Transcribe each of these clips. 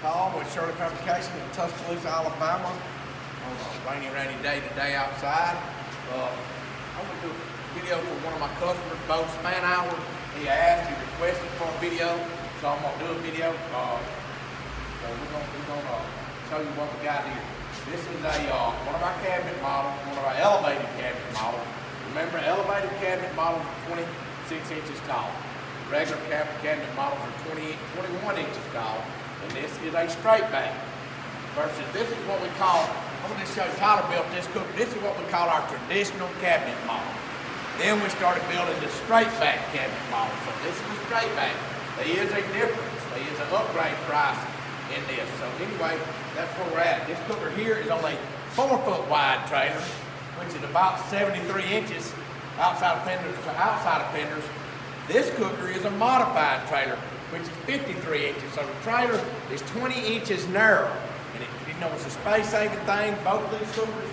Paul with Shirley Fabrication in Tuscaloosa, Alabama. On a rainy day outside. I'm going to do a video for one of my customers, Bo Spainhour. He requested for a video, so I'm going to do a video. So we're going to show you what we got here. This is one of our cabinet models, one of our elevated cabinet models. Remember, elevated cabinet models are 26 inches tall. Regular cabinet models are 21 inches tall. And this is a straight back. Versus this is what we call, I'm going to show you, Tyler built this cooker. This is what we call our traditional cabinet model. Then we started building the straight back cabinet model. So this is a straight back. There is a difference. There is an upgrade price in this. So anyway, that's where we're at. This cooker here is on a 4-foot wide trailer, which is about 73 inches outside of fenders to outside of fenders. This cooker is a modified trailer, which is 53 inches. So the trailer is 20 inches narrow. And it's a space-saving thing. Both of these cookers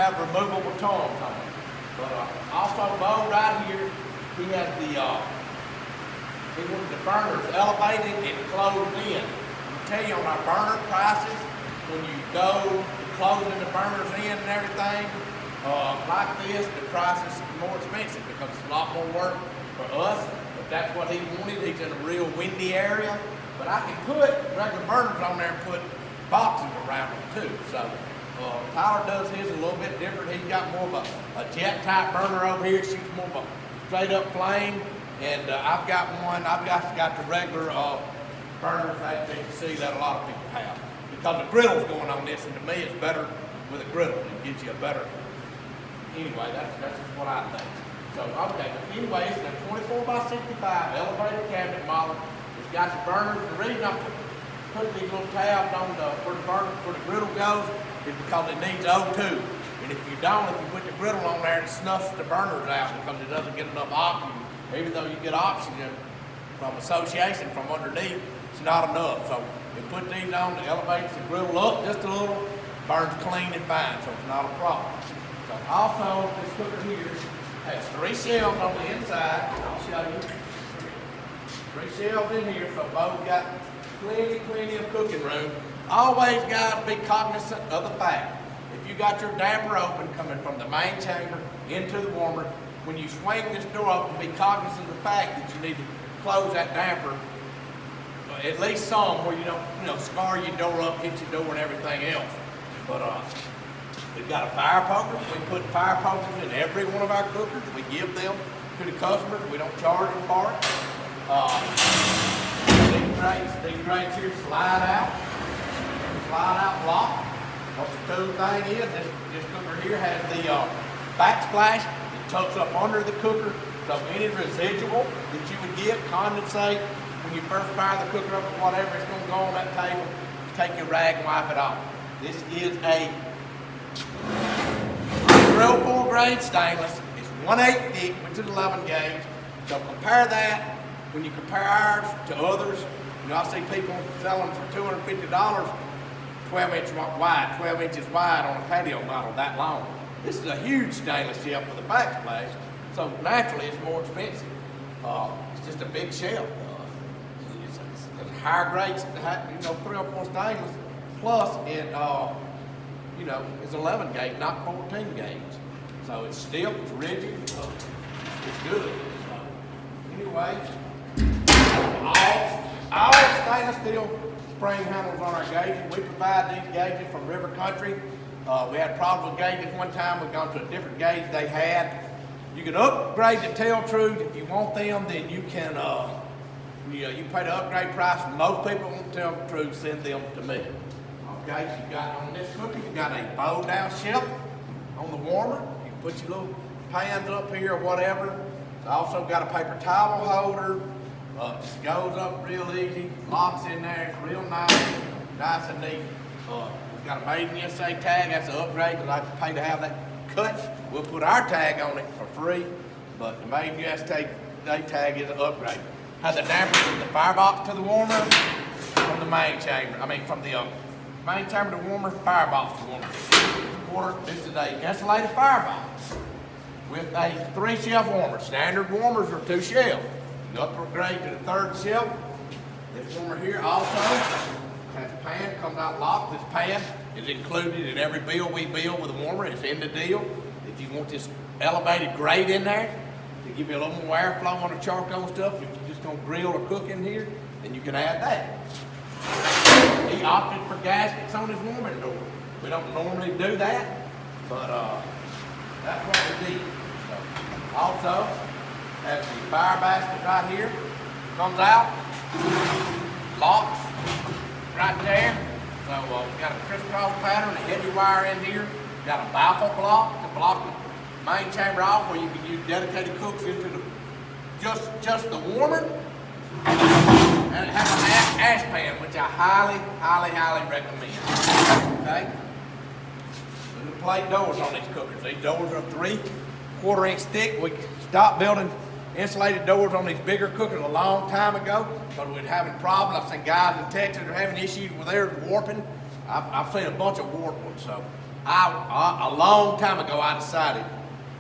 have removable tongs on them. But also, Bo right here, he has he wanted the burners elevated and closed in. Tell you on our burner prices, when you go to closing the burners in and everything, like this, the price is more expensive because it's a lot more work for us. But that's what he wanted. He's in a real windy area. But I can put regular burners on there and put boxes around them too. So Tyler does his a little bit different. He's got more of a jet type burner over here. It shoots more of a straight up flame. And I've got one. I've got the regular burners that you can see that a lot of people have. Because the griddle's going on this, and to me it's better with a griddle. It gives you a better, anyway, that's just what I think. So, okay, but anyway, it's a 24 by 65 elevated cabinet model. It's got the burners. The reason I put these little tabs on where the griddle goes is because it needs O2. And if you put the griddle on there, it snuffs the burners out because it doesn't get enough oxygen. Even though you get oxygen from association from underneath, it's not enough. So we put these on, it elevates the griddle up just a little, burns clean and fine, so it's not a problem. So also, this cooker here has 3 shelves on the inside. I'll show you. 3 shelves in here, so Bo's got plenty of cooking room. Always got to be cognizant of the fact, if you got your damper open coming from the main chamber into the warmer, when you swing this door open, be cognizant of the fact that you need to close that damper, at least some, where you don't, scar your door up, hit your door and everything else. But we've got a fire poker. We put fire pokers in every one of our cookers. We give them to the customers. We don't charge them for it. These grates here slide out block. What the cool thing is, this cooker here has the backsplash. It tucks up under the cooker, so any residual that you would get, condensate, when you first fire the cooker up or whatever, it's going to go on that table. Take your rag and wipe it off. This is a 304 grade stainless. It's 1/8 thick, which is 11 gauge. So compare that, when you compare ours to others, I see people selling for $250, 12 inches wide on a patio model that long. This is a huge stainless shelf with a backsplash, so naturally it's more expensive. It's just a big shelf. It's higher grades, 304 stainless, plus it, it's 11 gauge, not 14 gauge. So it's stiff, it's rigid, it's good. So, anyway, all stainless steel spring handles on our gauges. We provide these gauges from River Country. We had problems with gauges one time. We've gone to a different gauge they had. You can upgrade the tail trues if you want them. Then you can, you pay the upgrade price. Most people want tail trues, send them to me. Okay, so you got on this cooker, you got a bow down shelf on the warmer. You can put your little pans up here or whatever. It's also got a paper towel holder. Just goes up real easy, locks in there, it's real nice and neat. We've got a Made in USA tag, that's an upgrade because I have to pay to have that cut. We'll put our tag on it for free, but the Made in USA tag is an upgrade. Has the damper from the firebox to the warmer, from the main chamber. From the main chamber to warmer, firebox to warmer. This is a insulated firebox with a 3-shelf warmer. Standard warmers are 2 shelves. You upgrade to the 3rd shelf. This warmer here also has comes out locked. This pan is included in every build we build with a warmer. It's in the deal. If you want this elevated grate in there to give you a little more airflow on the charcoal stuff, if you're just gonna grill or cook in here, then you can add that. He opted for gaskets on his warming door. We don't normally do that, but that's what we did. So, also, have the fire basket right here. Comes out, locks right there. So we got a crisscross pattern, a heavy wire in here. Got a baffle block to block the main chamber off, where you can use dedicated cooks into the just the warmer. And it has an ash pan, which I highly recommend. Okay? And the plate doors on these cookers. These doors are 3/4 inch thick. We stopped building insulated doors on these bigger cookers a long time ago, but we're having problems. I've seen guys in Texas are having issues with theirs warping. I've seen a bunch of warped ones. So a long time ago, I decided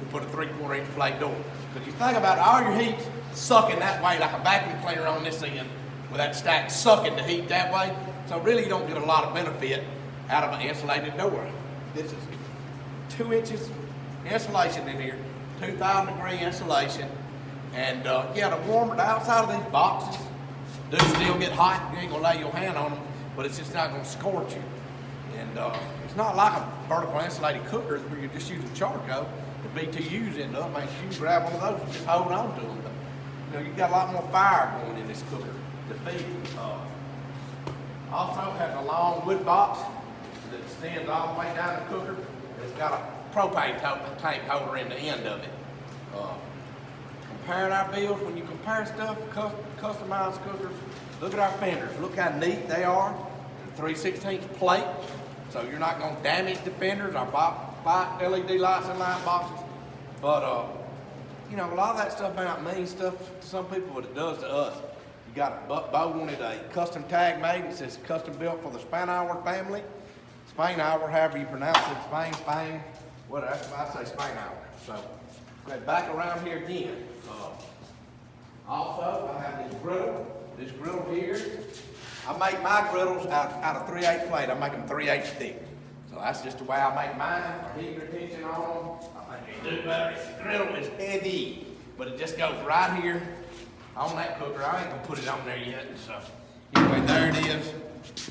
to put a 3/4 inch plate door. Because you think about it, all your heat's sucking that way, like a vacuum cleaner on this end, with that stack sucking the heat that way. So really you don't get a lot of benefit out of an insulated door. This is 2 inches insulation in here, 2,000 degree insulation. And yeah, the outside of these boxes do still get hot. You ain't gonna lay your hand on them, but it's just not gonna scorch you. And it's not like a vertical insulated cooker where you're just using charcoal. The BTUs end up, man, you can grab one of those and just hold on to them. But, you know, you got a lot more fire going in this cooker to feed. Also has a long wood box that extends all the way down the cooker. It's got a propane tank holder in the end of it. Comparing our builds, when you compare stuff, customized cookers, look at our fenders. Look how neat they are. 3/16 plate, so you're not going to damage the fenders. Our LED lights and light boxes. But, you know, a lot of that stuff may not mean stuff to some people, but it does to us. You got Bo wanted a custom tag made. It says custom built for the Spainhour family. Spainhour, however you pronounce it, Spain, whatever, I say Spainhour. So, go back around here again. Also, I have this griddle. This griddle here, I make my griddles out of 3/8 plate. I make them 3/8 thick. So that's just the way I make mine. I heat retention on them. I think they do better. This griddle is heavy, but it just goes right here on that cooker. I ain't gonna put it on there yet. So anyway, there it is.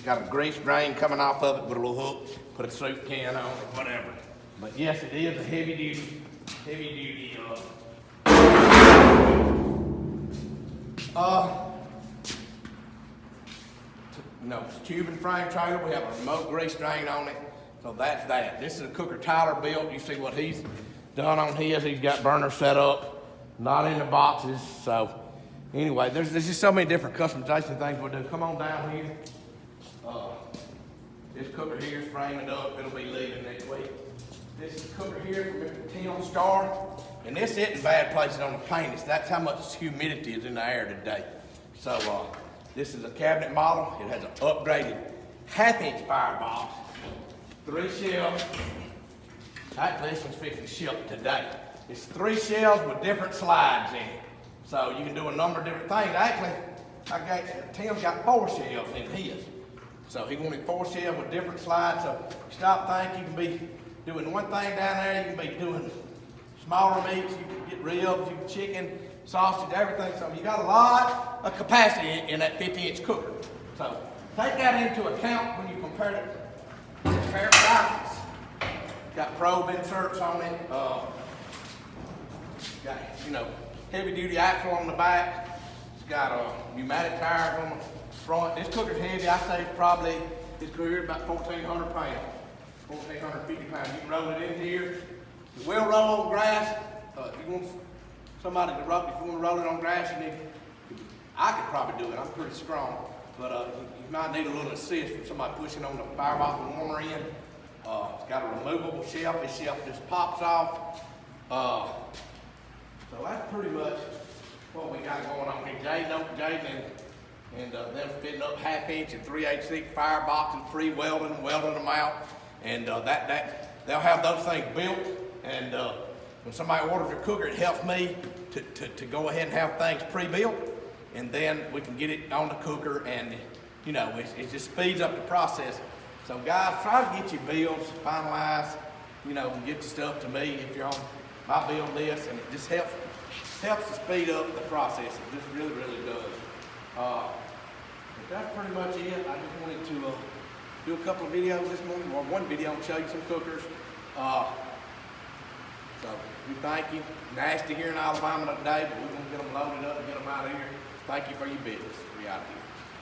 Got a grease drain coming off of it with a little hook. Put a soup can on it, whatever. But yes, it is a heavy duty. No, it's a tube and frame trailer. We have a remote grease drain on it. So that's that. This is a cooker Tyler built. You see what he's done on his. He's got burners set up, not in the boxes. So anyway, there's just so many different customization things we'll do. Come on down here. This cooker here is framing up. It'll be leaving next week. This cooker here from Mr. Tim Star. And this isn't bad places on the paint. That's how much humidity is in the air today. So this is a cabinet model. It has an upgraded 1/2 inch firebox, 3 shelves. Actually, this one's fixing to ship today. It's 3 shelves with different slides in it. So you can do a number of different things. Actually, Tim's got 4 shelves in his. So he wanted 4 shelves with different slides. So you stop thinking you can be doing one thing down there, you can be doing smaller meats, you can get ribs, you can chicken, sausage, everything. So you got a lot of capacity in that 50-inch cooker. So take that into account when you compare it. Compare prices. Got probe inserts on it. Got, you know, heavy duty axle on the back. It's got pneumatic tires on the front. This cooker's heavy. I say probably this cooker about 1,400 pounds. 1,450 pounds. You can roll it in here. You will roll on grass. If you want somebody to roll, if you want to roll it on grass, you need. I could probably do it. I'm pretty strong, but you might need a little assist from somebody pushing on the firebox and warmer end. It's got a removable shelf. This shelf just pops off. So that's pretty much what we got going on here. Jaden and them fitting up 1/2 inch and 3/8 thick fireboxes, pre-welding, welding them out, and they'll have those things built. And when somebody orders a cooker, it helps me to go ahead and have things pre-built, and then we can get it on the cooker and you know, it just speeds up the process. So guys, try to get your bills finalized, you know, and get the stuff to me if you're on my bill list, and it just helps to speed up the process. It just really, really does. But that's pretty much it. I just wanted to do a couple of videos this morning, or one video and show you some cookers. So we thank you. Nasty here in Alabama today, but we're gonna get them loaded up and get them out of here. Thank you for your business. We out of here.